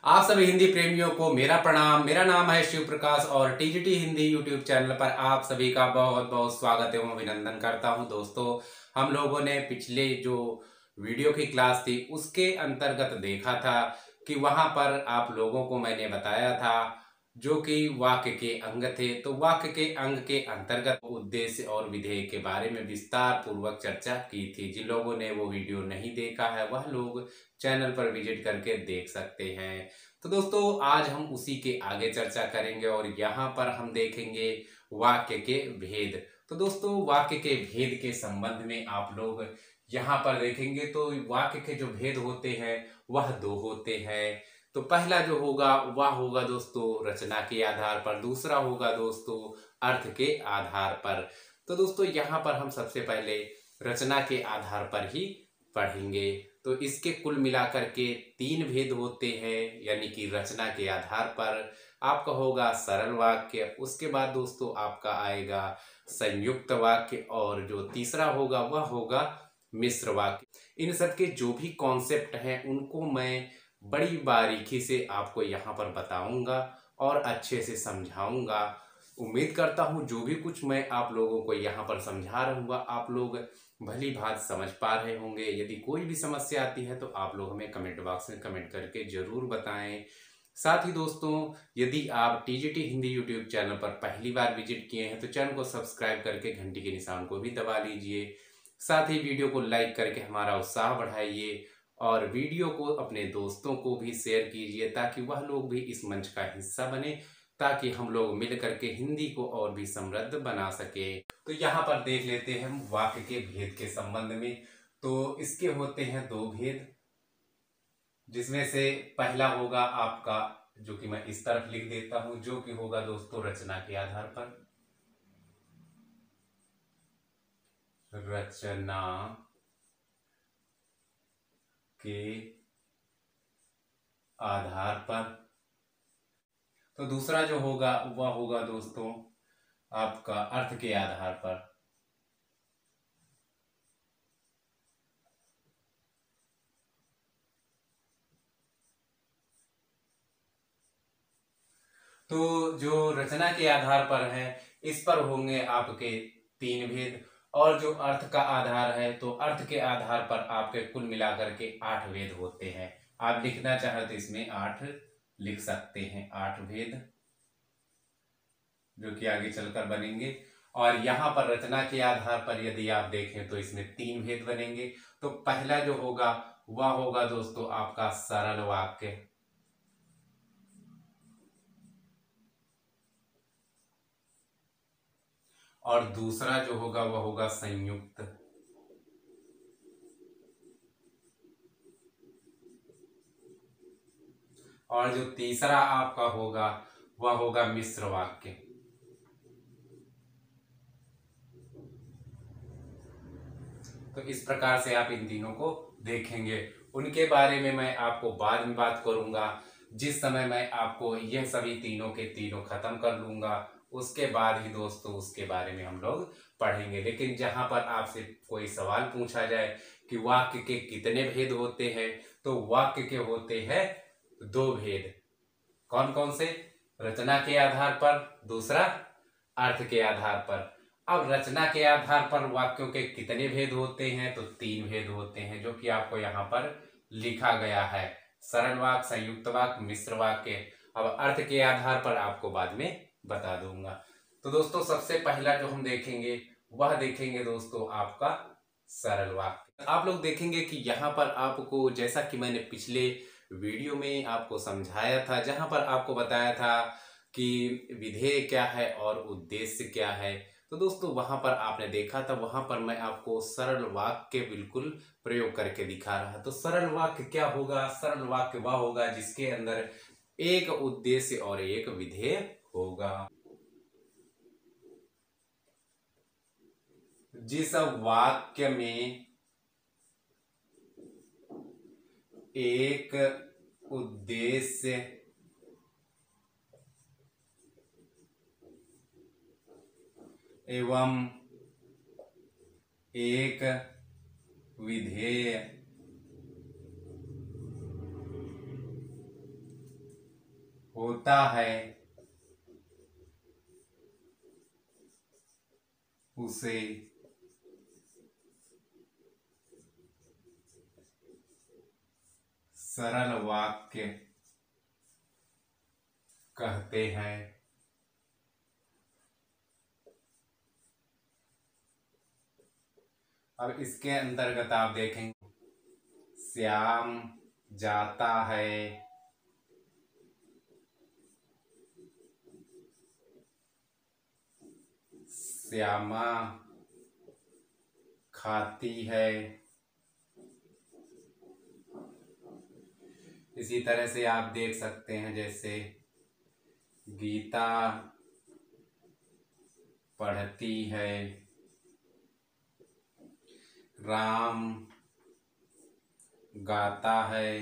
आप सभी हिंदी प्रेमियों को मेरा प्रणाम। मेरा नाम है शिव प्रकाश और टीजीटी हिंदी यूट्यूब चैनल पर आप सभी का बहुत बहुत स्वागत एवं अभिनंदन करता हूं। दोस्तों, हम लोगों ने पिछले जो वीडियो की क्लास थी उसके अंतर्गत देखा था कि वहां पर आप लोगों को मैंने बताया था जो कि वाक्य के अंग थे। तो वाक्य के अंग के अंतर्गत उद्देश्य और विधेय के बारे में विस्तार पूर्वक चर्चा की थी। जिन लोगों ने वो वीडियो नहीं देखा है वह लोग चैनल पर विजिट करके देख सकते हैं। तो दोस्तों, आज हम उसी के आगे चर्चा करेंगे और यहाँ पर हम देखेंगे वाक्य के भेद। तो दोस्तों, वाक्य के भेद के संबंध में आप लोग यहाँ पर देखेंगे तो वाक्य के जो भेद होते हैं वह दो होते हैं। तो पहला जो होगा वह होगा दोस्तों रचना के आधार पर, दूसरा होगा दोस्तों अर्थ के आधार पर। तो दोस्तों, यहाँ पर हम सबसे पहले रचना के आधार पर ही पढ़ेंगे। तो इसके कुल मिलाकर के तीन भेद होते हैं, यानी कि रचना के आधार पर आपका होगा सरल वाक्य, उसके बाद दोस्तों आपका आएगा संयुक्त वाक्य और जो तीसरा होगा वह होगा मिश्र वाक्य। इन सब के जो भी कॉन्सेप्ट हैं उनको मैं बड़ी बारीकी से आपको यहाँ पर बताऊंगा और अच्छे से समझाऊंगा। उम्मीद करता हूँ जो भी कुछ मैं आप लोगों को यहाँ पर समझा रहूँगा आप लोग भली भांति समझ पा रहे होंगे। यदि कोई भी समस्या आती है तो आप लोग हमें कमेंट बॉक्स में कमेंट करके जरूर बताएं। साथ ही दोस्तों, यदि आप टीजीटी हिंदी यूट्यूब चैनल पर पहली बार विजिट किए हैं तो चैनल को सब्सक्राइब करके घंटी के निशान को भी दबा लीजिए। साथ ही वीडियो को लाइक करके हमारा उत्साह बढ़ाइए और वीडियो को अपने दोस्तों को भी शेयर कीजिए ताकि वह लोग भी इस मंच का हिस्सा बने, ताकि हम लोग मिल करके हिंदी को और भी समृद्ध बना सके। तो यहाँ पर देख लेते हैं हम वाक्य के भेद के संबंध में। तो इसके होते हैं दो भेद, जिसमें से पहला होगा आपका, जो कि मैं इस तरफ लिख देता हूं, जो कि होगा दोस्तों रचना के आधार पर। रचना के आधार पर। तो दूसरा जो होगा वह होगा दोस्तों आपका अर्थ के आधार पर। तो जो रचना के आधार पर है इस पर होंगे आपके तीन भेद, और जो अर्थ का आधार है तो अर्थ के आधार पर आपके कुल मिलाकर के 8 भेद होते हैं। आप लिखना चाहे तो इसमें 8 लिख सकते हैं, 8 भेद जो कि आगे चलकर बनेंगे। और यहाँ पर रचना के आधार पर यदि आप देखें तो इसमें 3 भेद बनेंगे। तो पहला जो होगा वह होगा दोस्तों आपका सरल वाक्य, और दूसरा जो होगा वह होगा संयुक्त, और जो तीसरा आपका होगा वह होगा मिश्र वाक्य। तो इस प्रकार से आप इन तीनों को देखेंगे। उनके बारे में मैं आपको बाद में बात करूंगा। जिस समय मैं आपको यह सभी तीनों के तीनों खत्म कर लूंगा उसके बाद ही दोस्तों उसके बारे में हम लोग पढ़ेंगे। लेकिन जहां पर आपसे कोई सवाल पूछा जाए कि वाक्य के कितने भेद होते हैं, तो वाक्य के होते हैं 2 भेद। कौन कौन से? रचना के आधार पर, दूसरा अर्थ के आधार पर। अब रचना के आधार पर वाक्यों के कितने भेद होते हैं? तो 3 भेद होते हैं, जो कि आपको यहाँ पर लिखा गया है। सरल वाक्य, संयुक्त वाक्य, मिश्र वाक्य। अब अर्थ के आधार पर आपको बाद में बता दूंगा। तो दोस्तों, सबसे पहला जो हम देखेंगे वह देखेंगे दोस्तों आपका सरल वाक्य। आप लोग देखेंगे कि यहाँ पर आपको, जैसा कि मैंने पिछले वीडियो में आपको समझाया था, जहां पर आपको बताया था कि विधेय क्या है और उद्देश्य क्या है, तो दोस्तों वहां पर आपने देखा था, वहां पर मैं आपको सरल वाक्य बिल्कुल प्रयोग करके दिखा रहा। तो सरल वाक्य क्या होगा? सरल वाक्य वह होगा जिसके अंदर एक उद्देश्य और एक विधेय होगा। जिस वाक्य में एक उद्देश्य एवं एक विधेय होता है उसे सरल वाक्य कहते हैं। अब इसके अंतर्गत आप देखेंगे, श्याम जाता है, श्यामा खाती है। इसी तरह से आप देख सकते हैं, जैसे गीता पढ़ती है, राम गाता है।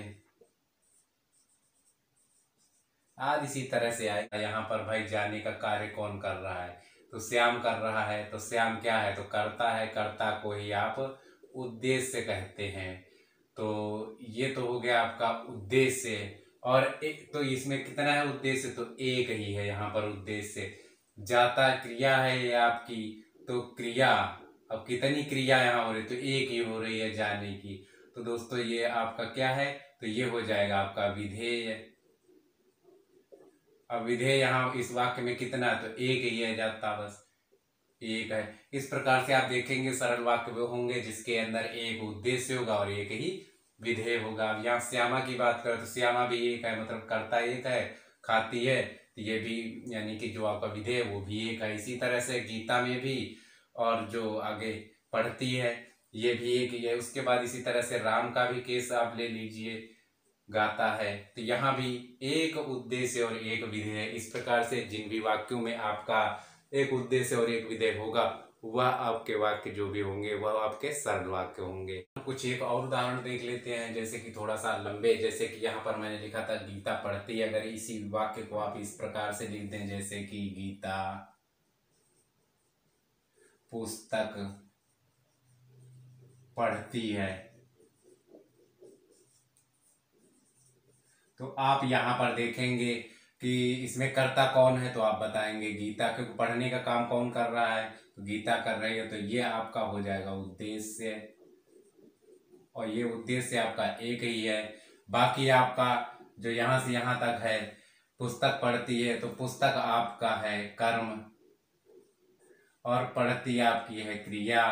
आज इसी तरह से आएगा। यहाँ पर भाई जाने का कार्य कौन कर रहा है, तो श्याम कर रहा है। तो श्याम क्या है, तो करता है, कर्ता को ही आप उद्देश्य कहते हैं। तो ये तो हो गया आपका उद्देश्य। और एक तो इसमें कितना है उद्देश्य, तो एक ही है यहाँ पर उद्देश्य। जाता क्रिया है ये आपकी, तो क्रिया, अब कितनी क्रिया यहाँ हो रही, तो एक ही हो रही है जाने की। तो दोस्तों ये आपका क्या है, तो ये हो जाएगा आपका विधेय। अब विधेय यहाँ इस वाक्य में कितना है, तो एक ही है, जाता बस एक है। इस प्रकार से आप देखेंगे सरल वाक्य वो होंगे जिसके अंदर एक उद्देश्य होगा और एक ही विधेय होगा। अब यहाँ श्यामा की बात करें तो श्यामा भी एक है, मतलब कर्ता एक है, खाती है, तो ये भी यानी कि जो आपका विधेय वो भी एक है। इसी तरह से गीता में भी, और जो आगे पढ़ती है ये भी एक ही है। उसके बाद इसी तरह से राम का भी केस आप ले लीजिए, गाता है, तो यहाँ भी एक उद्देश्य और एक विधेय। इस प्रकार से जिन भी वाक्यों में आपका एक उद्देश्य और एक विधेय होगा वह आपके वाक्य जो भी होंगे वह आपके सरल वाक्य होंगे। कुछ एक और उदाहरण देख लेते हैं, जैसे कि थोड़ा सा लंबे, जैसे कि यहाँ पर मैंने लिखा था गीता पढ़ती है। अगर इसी वाक्य को आप इस प्रकार से लिख दें, जैसे कि गीता पुस्तक पढ़ती है, तो आप यहाँ पर देखेंगे कि इसमें कर्ता कौन है, तो आप बताएंगे गीता, क्योंकि पढ़ने का काम कौन कर रहा है, तो गीता कर रही है। तो ये आपका हो जाएगा उद्देश्य, और ये उद्देश्य आपका एक ही है। बाकी आपका जो यहाँ से यहाँ तक है, पुस्तक पढ़ती है, तो पुस्तक आपका है कर्म, और पढ़ती आपकी है क्रिया।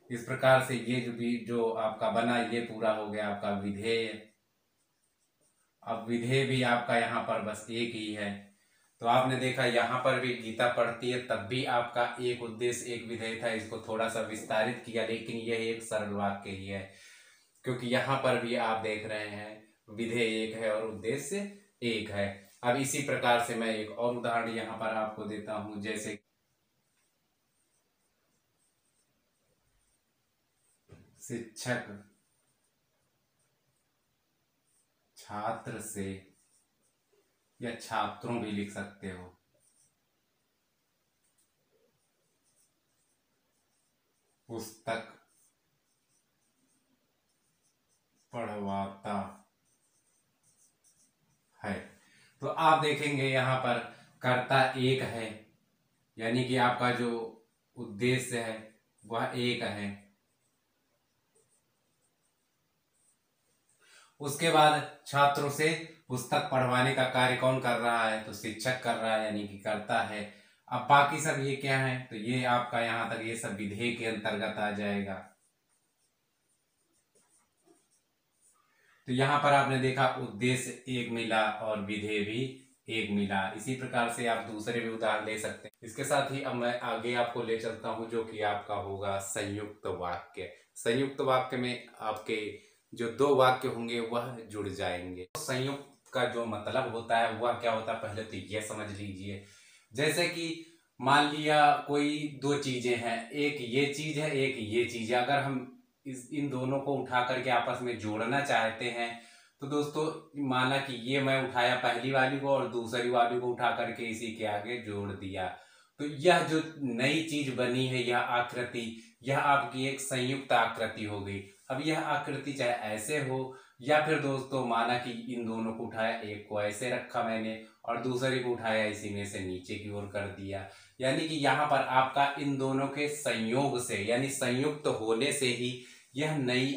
इस प्रकार से ये जो भी जो आपका बना ये पूरा हो गया आपका विधेय। अब विधेय भी आपका यहाँ पर बस एक ही है। तो आपने देखा यहाँ पर भी गीता पढ़ती है, तब भी आपका एक उद्देश्य एक विधेय था। इसको थोड़ा सा विस्तारित किया, लेकिन यह एक सरल वाक्य ही है, क्योंकि यहाँ पर भी आप देख रहे हैं विधेय एक है और उद्देश्य एक है। अब इसी प्रकार से मैं एक और उदाहरण यहाँ पर आपको देता हूं, जैसे शिक्षक छात्र से, या छात्रों भी लिख सकते हो, पुस्तक पढ़वाता है। तो आप देखेंगे यहाँ पर कर्ता एक है, यानी कि आपका जो उद्देश्य है वह एक है। उसके बाद छात्रों से पुस्तक पढ़वाने का कार्य कौन कर रहा है, तो शिक्षक कर रहा है, यानी कि करता है। अब बाकी सब ये क्या है, तो ये आपका यहाँ तक ये सब विधेय के अंतर्गत आ जाएगा। तो यहाँ पर आपने देखा उद्देश्य एक मिला और विधेय भी एक मिला। इसी प्रकार से आप दूसरे भी उदाहरण ले सकते हैं। इसके साथ ही अब मैं आगे आपको ले चलता हूं, जो कि आपका होगा संयुक्त वाक्य। संयुक्त वाक्य में आपके जो दो वाक्य होंगे वह जुड़ जाएंगे। संयुक्त का जो मतलब होता है वह क्या होता है, पहले तो यह समझ लीजिए। जैसे कि मान लिया कोई दो चीजें हैं, एक ये चीज है, एक ये चीज है। अगर हम इन दोनों को उठा करके आपस में जोड़ना चाहते हैं, तो दोस्तों माना कि ये मैं उठाया पहली वाली को और दूसरी वाली को उठा करके इसी के आगे जोड़ दिया, तो यह जो नई चीज बनी है, यह आकृति, यह आपकी एक संयुक्त आकृति हो गई। अब यह आकृति चाहे ऐसे हो या फिर दोस्तों माना कि इन दोनों को उठाया, एक को ऐसे रखा मैंने और दूसरे को उठाया इसी में से नीचे की ओर कर दिया, यानी कि यहाँ पर आपका इन दोनों के संयोग से यानी संयुक्त होने से ही यह नई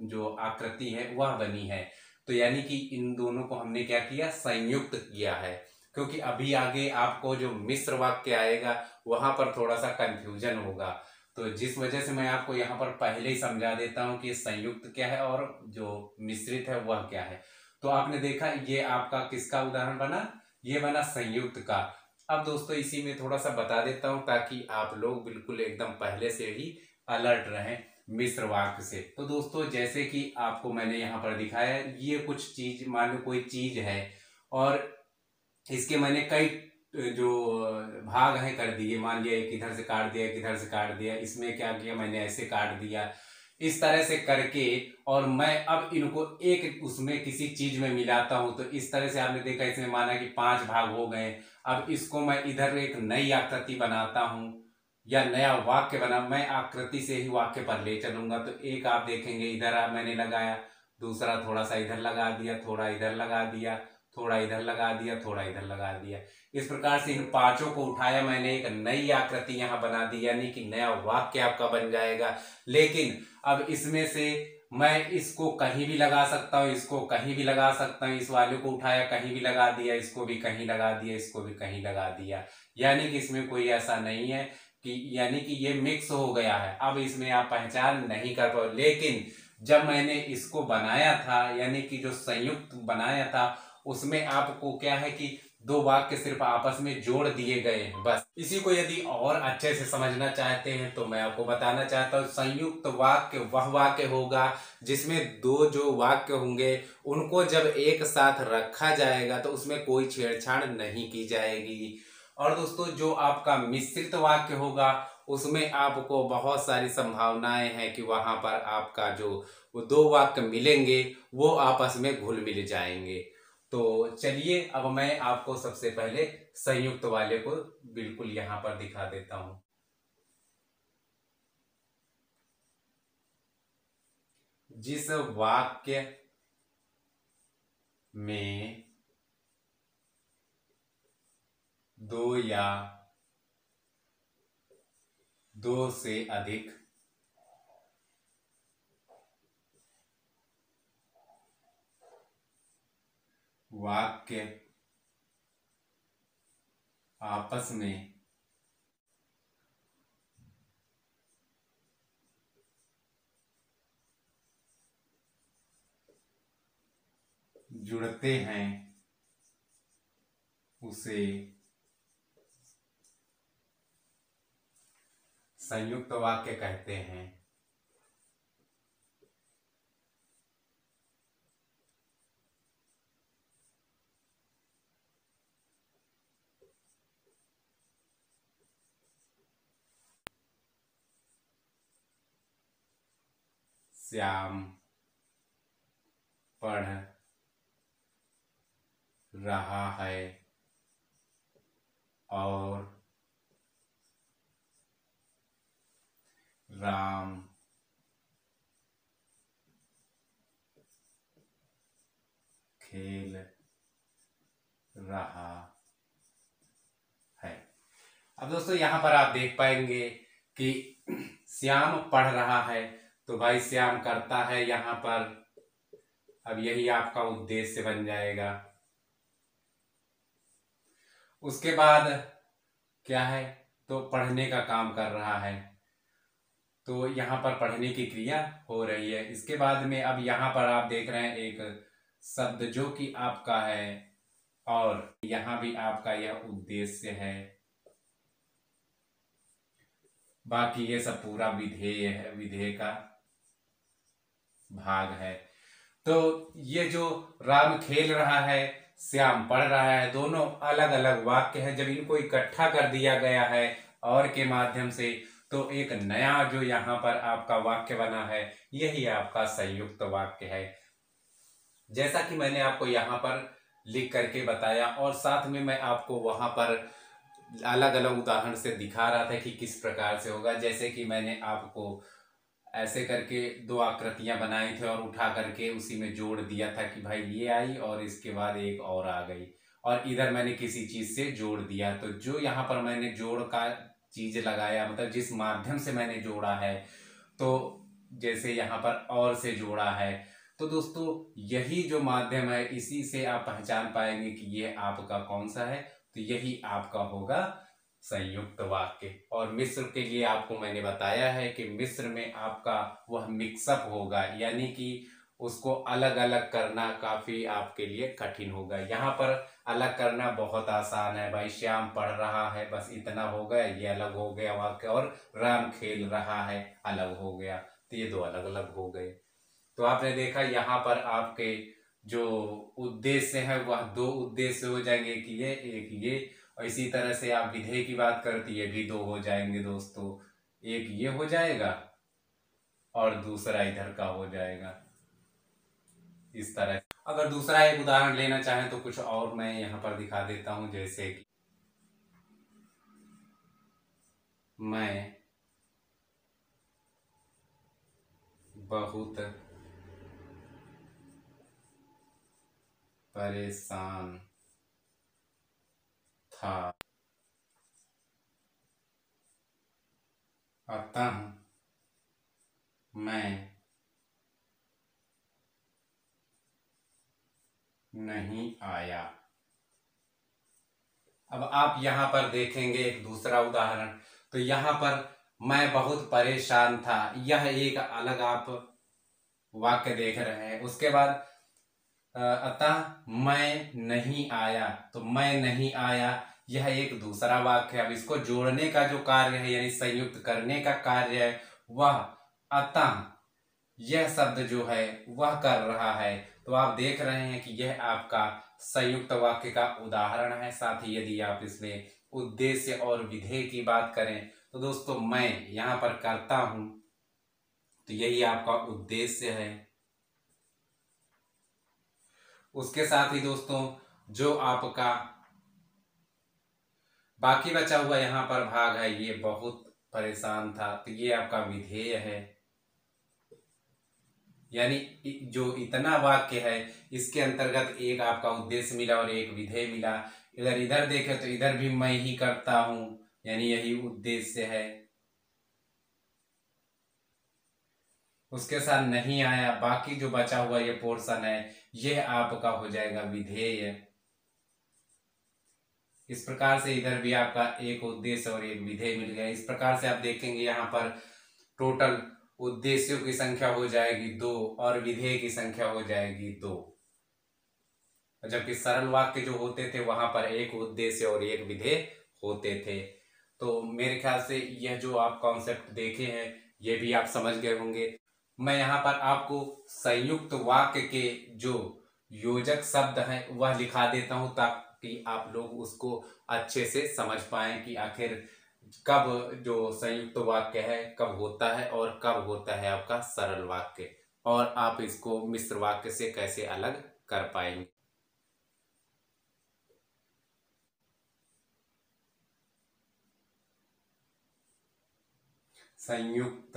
जो आकृति है वह बनी है। तो यानी कि इन दोनों को हमने क्या किया, संयुक्त किया है। क्योंकि अभी आगे आपको जो मिश्र वाक्य आएगा वहां पर थोड़ा सा कंफ्यूजन होगा, तो जिस वजह से मैं आपको यहाँ पर पहले ही समझा देता हूँ कि संयुक्त क्या है और जो मिश्रित है वह क्या है। तो आपने देखा ये आपका किसका उदाहरण बना, ये बना संयुक्त का। अब दोस्तों इसी में थोड़ा सा बता देता हूँ ताकि आप लोग बिल्कुल एकदम पहले से ही अलर्ट रहें मिश्र वाक्य से। तो दोस्तों जैसे कि आपको मैंने यहाँ पर दिखाया, ये कुछ चीज मान लो कोई चीज है और इसके मैंने कई जो भाग हैं कर दिए, मान लिया एक इधर से काट दिया, एक इधर से काट दिया, इसमें क्या किया मैंने ऐसे काट दिया, इस तरह से करके और मैं अब इनको एक उसमें किसी चीज में मिलाता हूं। तो इस तरह से आपने देखा इसमें माना कि 5 भाग हो गए। अब इसको मैं इधर एक नई आकृति बनाता हूं या नया वाक्य बना, मैं आकृति से ही वाक्य पर ले चलूंगा। तो एक आप देखेंगे इधर मैंने लगाया, दूसरा थोड़ा सा इधर लगा दिया, थोड़ा इधर लगा दिया, थोड़ा इधर लगा दिया, थोड़ा इधर लगा दिया। इस प्रकार से इन 5 को उठाया मैंने, एक नई आकृति यहाँ बना दी, यानी कि नया वाक्य आपका बन जाएगा। लेकिन अब इसमें से मैं इसको कहीं भी लगा सकता हूँ, इसको कहीं भी लगा सकता हूँ, इस वाले को उठाया कहीं भी लगा दिया, इसको भी कहीं लगा दिया, इसको भी कहीं लगा दिया, यानी कि इसमें कोई ऐसा नहीं है कि यानी कि ये मिक्स हो गया है। अब इसमें आप पहचान नहीं कर पाओ। लेकिन जब मैंने इसको बनाया था यानी कि जो संयुक्त बनाया था उसमें आपको क्या है कि 2 वाक्य सिर्फ आपस में जोड़ दिए गए हैं बस। इसी को यदि और अच्छे से समझना चाहते हैं तो मैं आपको बताना चाहता हूँ, संयुक्त वाक्य वह वाक्य होगा जिसमें 2 जो वाक्य होंगे उनको जब एक साथ रखा जाएगा तो उसमें कोई छेड़छाड़ नहीं की जाएगी। और दोस्तों जो आपका मिश्रित वाक्य होगा उसमें आपको बहुत सारी संभावनाएं हैं कि वहां पर आपका जो वो 2 वाक्य मिलेंगे वो आपस में घुल मिल जाएंगे। तो चलिए अब मैं आपको सबसे पहले संयुक्त वाले को बिल्कुल यहां पर दिखा देता हूं। जिस वाक्य में 2 या 2 से अधिक वाक्य आपस में जुड़ते हैं उसे संयुक्त वाक्य कहते हैं। श्याम पढ़ रहा है और राम खेल रहा है। अब दोस्तों यहां पर आप देख पाएंगे कि श्याम पढ़ रहा है, तो भाई श्याम करता है यहां पर, अब यही आपका उद्देश्य बन जाएगा। उसके बाद क्या है, तो पढ़ने का काम कर रहा है, तो यहाँ पर पढ़ने की क्रिया हो रही है। इसके बाद में अब यहाँ पर आप देख रहे हैं एक शब्द जो कि आपका है और यहाँ भी आपका यह उद्देश्य है। बाकी ये सब पूरा विधेय है, विधेय का भाग है। तो ये जो राम खेल रहा है, श्याम पढ़ रहा है, दोनों अलग अलग वाक्य हैं। जब इनको इकट्ठा कर दिया गया है और के माध्यम से, तो एक नया जो यहाँ पर आपका वाक्य बना है यही आपका संयुक्त वाक्य है। जैसा कि मैंने आपको यहाँ पर लिख करके बताया और साथ में मैं आपको वहां पर अलग अलग उदाहरण से दिखा रहा था कि किस प्रकार से होगा। जैसे कि मैंने आपको ऐसे करके दो आकृतियां बनाई थी और उठा करके उसी में जोड़ दिया था कि भाई ये आई और इसके बाद एक और आ गई, और इधर मैंने किसी चीज से जोड़ दिया। तो जो यहाँ पर मैंने जोड़ का चीज लगाया, मतलब जिस माध्यम से मैंने जोड़ा है, तो जैसे यहाँ पर और से जोड़ा है, तो दोस्तों यही जो माध्यम है इसी से आप पहचान पाएंगे कि ये आपका कौन सा है। तो यही आपका होगा संयुक्त वाक्य। और मिस्र के लिए आपको मैंने बताया है कि मिस्र में आपका वह मिक्सअप होगा, यानी कि उसको अलग अलग करना काफी आपके लिए कठिन होगा। यहाँ पर अलग करना बहुत आसान है, भाई श्याम पढ़ रहा है बस इतना हो गया, ये अलग हो गया वाक्य, और राम खेल रहा है अलग हो गया, तो ये दो अलग अलग हो गए। तो आपने देखा यहाँ पर आपके जो उद्देश्य है वह दो उद्देश्य हो जाएंगे, कि ये एक ये, और इसी तरह से आप विधेय की बात करती है भी दो हो जाएंगे दोस्तों, एक ये हो जाएगा और दूसरा इधर का हो जाएगा इस तरह। अगर दूसरा एक उदाहरण लेना चाहें तो कुछ और मैं यहाँ पर दिखा देता हूं, जैसे कि मैं बहुत परेशान था, अतः मैं नहीं आया। अब आप यहाँ पर देखेंगे एक दूसरा उदाहरण, तो यहाँ पर मैं बहुत परेशान था, यह एक अलग आप वाक्य देख रहे हैं। उसके बाद अतः मैं नहीं आया, तो मैं नहीं आया यह एक दूसरा वाक्य है। अब इसको जोड़ने का जो कार्य है, यानी संयुक्त करने का कार्य है, वह अतः यह शब्द जो है वह कर रहा है। तो आप देख रहे हैं कि यह आपका संयुक्त वाक्य का उदाहरण है। साथ ही यदि आप इसमें उद्देश्य और विधेय की बात करें तो दोस्तों मैं यहाँ पर करता हूं, तो यही आपका उद्देश्य है। उसके साथ ही दोस्तों जो आपका बाकी बचा हुआ यहाँ पर भाग है, ये बहुत परेशान था, तो ये आपका विधेय है। यानी जो इतना वाक्य है इसके अंतर्गत एक आपका उद्देश्य मिला और एक विधेय मिला। अगर इधर देखें तो इधर भी मैं ही करता हूं, यानी यही उद्देश्य है। उसके साथ नहीं आया, बाकी जो बचा हुआ ये पोर्शन है यह आपका हो जाएगा विधेय। इस प्रकार से इधर भी आपका एक उद्देश्य और एक विधेय मिल गया। इस प्रकार से आप देखेंगे यहाँ पर टोटल उद्देश्यों की संख्या हो जाएगी 2 और विधेय की संख्या हो जाएगी 2। जबकि सरल वाक्य जो होते थे वहां पर एक उद्देश्य और एक विधेय होते थे। तो मेरे ख्याल से यह जो आप कॉन्सेप्ट देखे हैं ये भी आप समझ गए होंगे। मैं यहाँ पर आपको संयुक्त वाक्य के जो योजक शब्द हैं वह लिखा देता हूं, ताकि आप लोग उसको अच्छे से समझ पाएं कि आखिर कब जो संयुक्त वाक्य है कब होता है और कब होता है आपका सरल वाक्य, और आप इसको मिश्र वाक्य से कैसे अलग कर पाएंगे। संयुक्त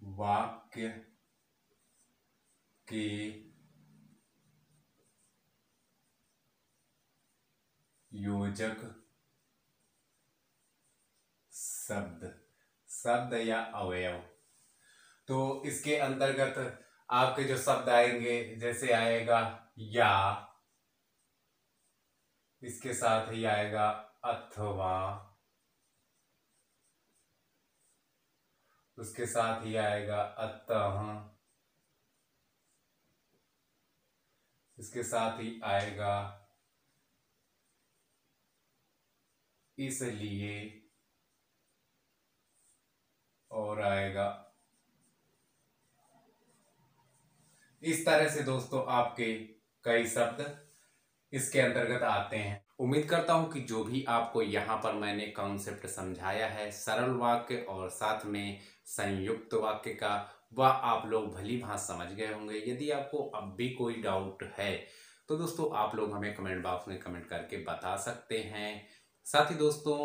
वाक्य के योजक शब्द या अवयव, तो इसके अंतर्गत आपके जो शब्द आएंगे, जैसे आएगा या, इसके साथ ही आएगा अथवा, उसके साथ ही आएगा अतः, इसके साथ ही आएगा इसलिए, और आएगा। इस तरह से दोस्तों आपके कई शब्द इसके अंतर्गत आते हैं। उम्मीद करता हूं कि जो भी आपको यहाँ पर मैंने कॉन्सेप्ट समझाया है सरल वाक्य और साथ में संयुक्त वाक्य का, वह आप लोग भली भांति समझ गए होंगे। यदि आपको अब भी कोई डाउट है तो दोस्तों आप लोग हमें कमेंट बॉक्स में कमेंट करके बता सकते हैं। साथ ही दोस्तों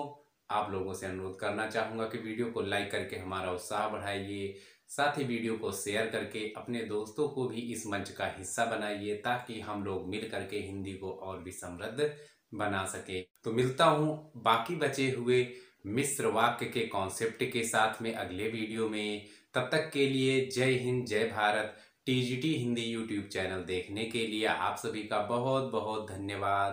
आप लोगों से अनुरोध करना चाहूँगा कि वीडियो को लाइक करके हमारा उत्साह बढ़ाइए। साथ ही वीडियो को शेयर करके अपने दोस्तों को भी इस मंच का हिस्सा बनाइए, ताकि हम लोग मिल करके हिंदी को और भी समृद्ध बना सके। तो मिलता हूँ बाकी बचे हुए मिश्र वाक्य के कॉन्सेप्ट के साथ में अगले वीडियो में। तब तक के लिए जय हिंद, जय Bharat. TGT Hindi YouTube channel देखने के लिए आप सभी का बहुत बहुत धन्यवाद।